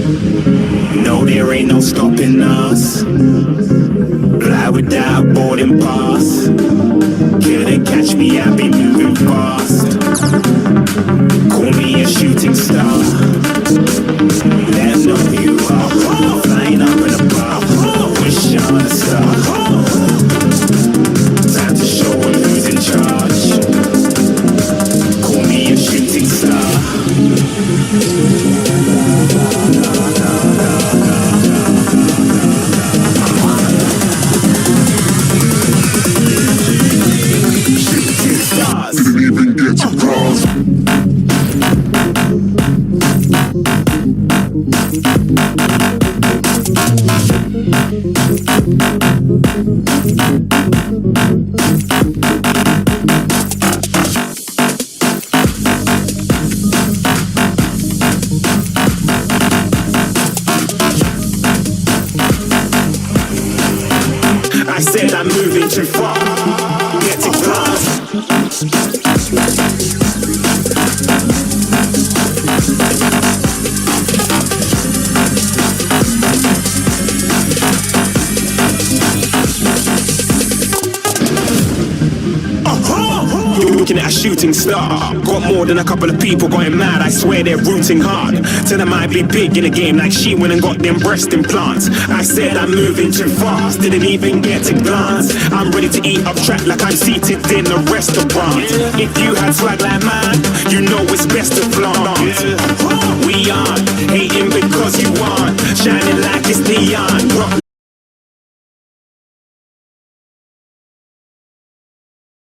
No, there ain't no stopping us. Fly without boarding pass. Couldn't catch me, I be moving fast. Call me a shooting star. Let 'em know who you are. Flying up in a bar. Wish on a star. Time to show 'em who's in charge. Call me a shooting star. Shooting stars. Didn't even get to cross. I said I'm moving too far. Get to class. You're looking at a shooting star. Got more than a couple of people going mad. I swear they're rooting hard. Tell them I'd be big in the game like she went and got them breast implants. I said I'm moving too fast. Didn't even get to glance. I'm ready to eat up track like I'm seated in a restaurant. If you had swag like mine, you know it's best to flaunt. We aren't hating because you aren't shining like it's neon.